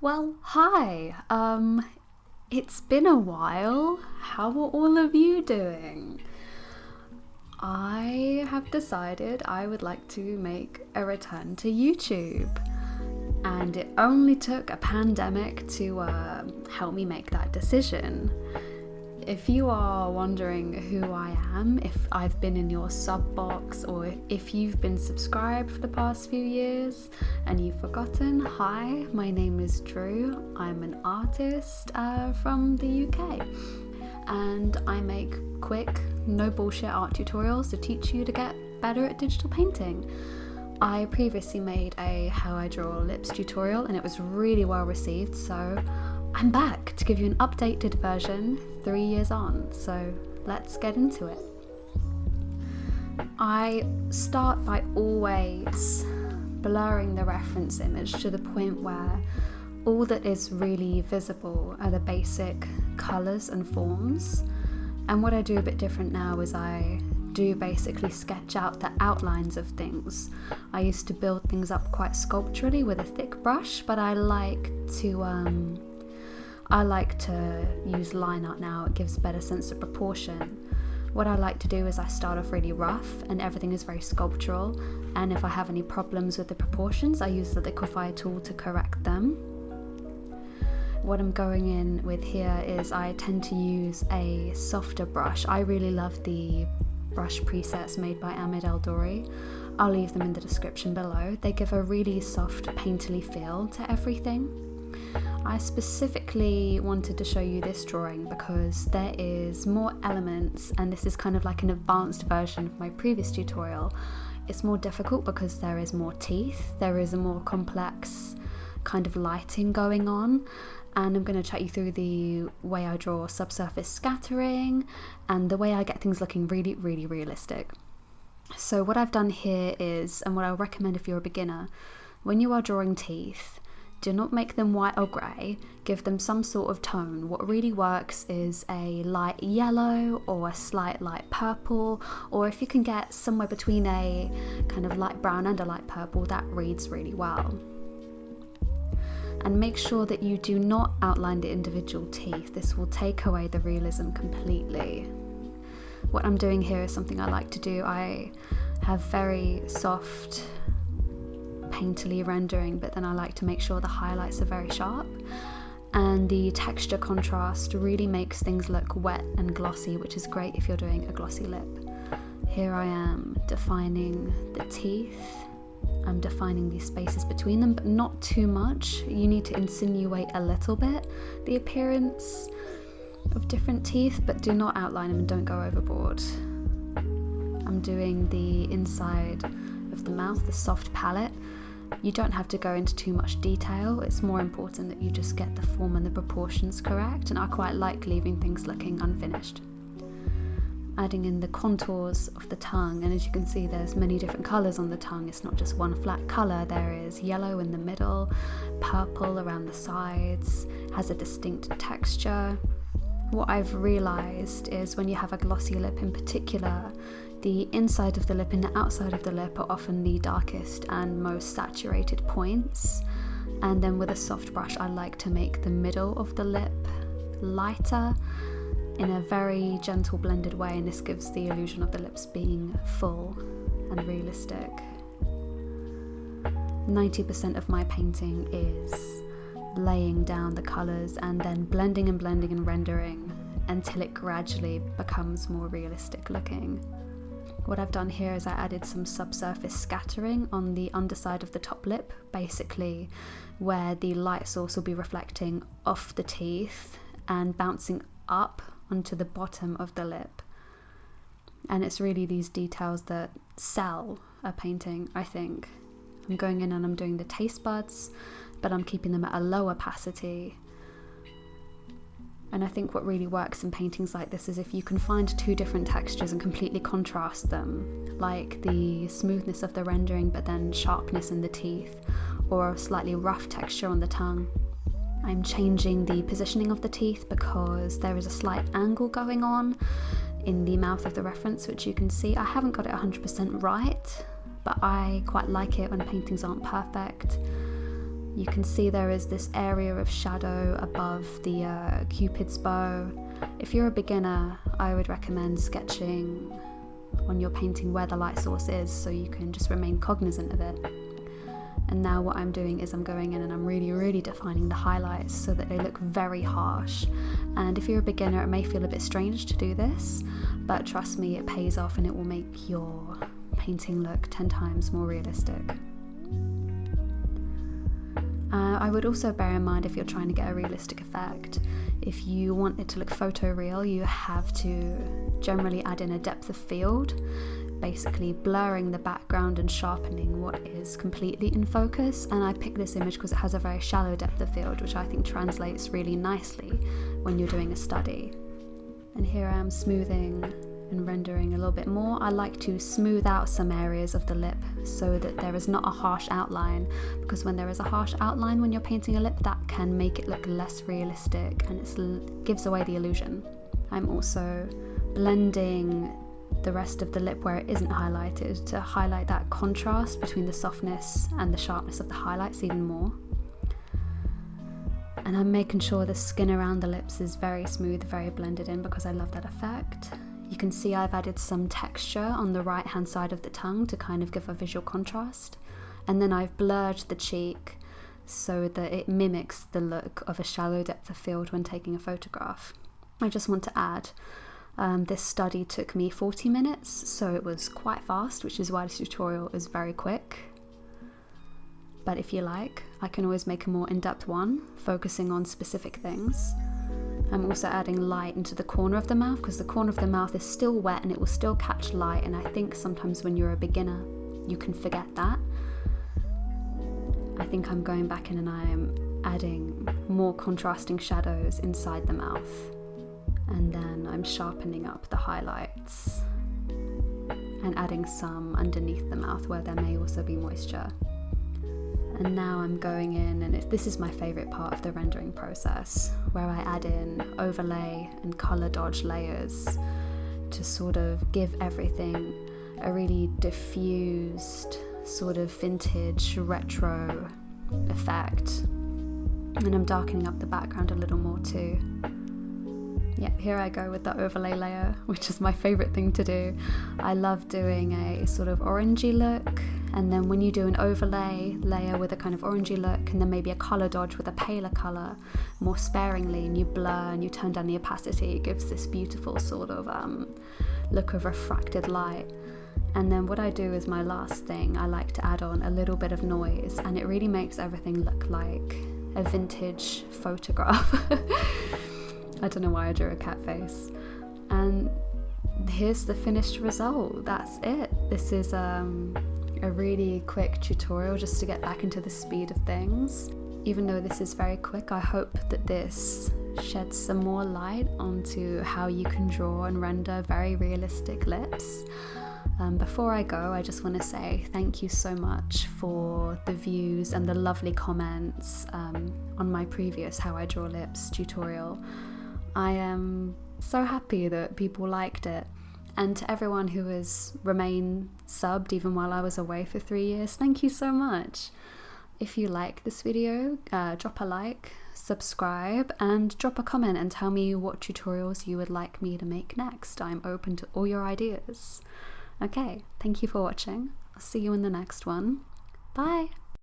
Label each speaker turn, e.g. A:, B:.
A: Well, hi. It's been a while. How are all of you doing? I have decided I would like to make a return to YouTube. And it only took a pandemic to help me make that decision. If you are wondering who I am, if I've been in your sub box, or if you've been subscribed for the past few years and you've forgotten, hi, my name is Drew. I'm an artist from the UK, and I make quick, no bullshit art tutorials to teach you to get better at digital painting. I previously made a how I draw lips tutorial and it was really well received, so I'm back to give you an updated version 3 years on, so let's get into it. I start by always blurring the reference image to the point where all that is really visible are the basic colours and forms. And what I do a bit different now is I do basically sketch out the outlines of things. I used to build things up quite sculpturally with a thick brush, but I like to use line art now. It gives a better sense of proportion. What I like to do is I start off really rough and everything is very sculptural, and if I have any problems with the proportions, I use the liquify tool to correct them. What I'm going in with here is I tend to use a softer brush. I really love the brush presets made by Ahmed Eldori. I'll leave them in the description below. They give a really soft painterly feel to everything. I specifically wanted to show you this drawing because there is more elements, and this is kind of like an advanced version of my previous tutorial. It's more difficult because there is more teeth, there is a more complex kind of lighting going on, and I'm going to chat you through the way I draw subsurface scattering and the way I get things looking really, really realistic. So what I've done here is, and what I recommend if you're a beginner, when you are drawing teeth, do not make them white or grey, give them some sort of tone. What really works is a light yellow or a slight light purple, or if you can get somewhere between a kind of light brown and a light purple, that reads really well. And make sure that you do not outline the individual teeth. This will take away the realism completely. What I'm doing here is something I like to do. I have very soft painterly rendering, but then I like to make sure the highlights are very sharp, and the texture contrast really makes things look wet and glossy, which is great if you're doing a glossy lip. Here I am defining the teeth. I'm defining these spaces between them, but not too much. You need to insinuate a little bit the appearance of different teeth, but do not outline them and don't go overboard. I'm doing the inside of the mouth, the soft palate. You don't have to go into too much detail. It's more important that you just get the form and the proportions correct, and I quite like leaving things looking unfinished. Adding in the contours of the tongue, and as you can see there's many different colours on the tongue. It's not just one flat colour. There is yellow in the middle, purple around the sides, has a distinct texture. What I've realised is when you have a glossy lip in particular, the inside of the lip and the outside of the lip are often the darkest and most saturated points. And then with a soft brush, I like to make the middle of the lip lighter in a very gentle blended way, and this gives the illusion of the lips being full and realistic. 90% of my painting is laying down the colours and then blending and blending and rendering until it gradually becomes more realistic looking. What I've done here is I added some subsurface scattering on the underside of the top lip, basically where the light source will be reflecting off the teeth and bouncing up onto the bottom of the lip. And it's really these details that sell a painting, I think. I'm going in and I'm doing the taste buds, but I'm keeping them at a low opacity. And I think what really works in paintings like this is if you can find two different textures and completely contrast them, like the smoothness of the rendering but then sharpness in the teeth, or a slightly rough texture on the tongue. I'm changing the positioning of the teeth because there is a slight angle going on in the mouth of the reference, which you can see. I haven't got it 100% right, but I quite like it when paintings aren't perfect. You can see there is this area of shadow above the Cupid's bow. If you're a beginner, I would recommend sketching on your painting where the light source is, so you can just remain cognizant of it. And now what I'm doing is I'm going in and I'm really defining the highlights so that they look very harsh. And if you're a beginner, it may feel a bit strange to do this, but trust me, it pays off and it will make your painting look 10 times more realistic. I would also bear in mind, if you're trying to get a realistic effect, if you want it to look photoreal, you have to generally add in a depth of field, basically blurring the background and sharpening what is completely in focus. And I picked this image because it has a very shallow depth of field, which I think translates really nicely when you're doing a study. And here I am smoothing and rendering a little bit more. I like to smooth out some areas of the lip so that there is not a harsh outline, because when there is a harsh outline when you're painting a lip, that can make it look less realistic and it gives away the illusion. I'm also blending the rest of the lip where it isn't highlighted to highlight that contrast between the softness and the sharpness of the highlights even more. And I'm making sure the skin around the lips is very smooth, very blended in, because I love that effect. You can see I've added some texture on the right hand side of the tongue to kind of give a visual contrast. And then I've blurred the cheek so that it mimics the look of a shallow depth of field when taking a photograph. I just want to add, this study took me 40 minutes, so it was quite fast, which is why this tutorial is very quick. But if you like, I can always make a more in-depth one, focusing on specific things. I'm also adding light into the corner of the mouth, because the corner of the mouth is still wet and it will still catch light, and I think sometimes when you're a beginner you can forget that. I think I'm going back in and I'm adding more contrasting shadows inside the mouth, and then I'm sharpening up the highlights and adding some underneath the mouth where there may also be moisture. And now I'm going in, and this is my favourite part of the rendering process, where I add in overlay and colour dodge layers to sort of give everything a really diffused, sort of vintage, retro effect. And I'm darkening up the background a little more too. Yep, here I go with the overlay layer, which is my favourite thing to do. I love doing a sort of orangey look, and then when you do an overlay layer with a kind of orangey look, and then maybe a colour dodge with a paler colour, more sparingly, and you blur and you turn down the opacity, it gives this beautiful sort of look of refracted light. And then what I do is my last thing, I like to add on a little bit of noise, and it really makes everything look like a vintage photograph. I don't know why I drew a cat face. And here's the finished result. That's it. This is a really quick tutorial just to get back into the speed of things. Even though this is very quick, I hope that this sheds some more light onto how you can draw and render very realistic lips. Before I go, I just want to say thank you so much for the views and the lovely comments on my previous How I Draw Lips tutorial. I am so happy that people liked it. And to everyone who has remained subbed even while I was away for 3 years, thank you so much. If you like this video, drop a like, subscribe, and drop a comment and tell me what tutorials you would like me to make next. I'm open to all your ideas. Okay, thank you for watching. I'll see you in the next one. Bye!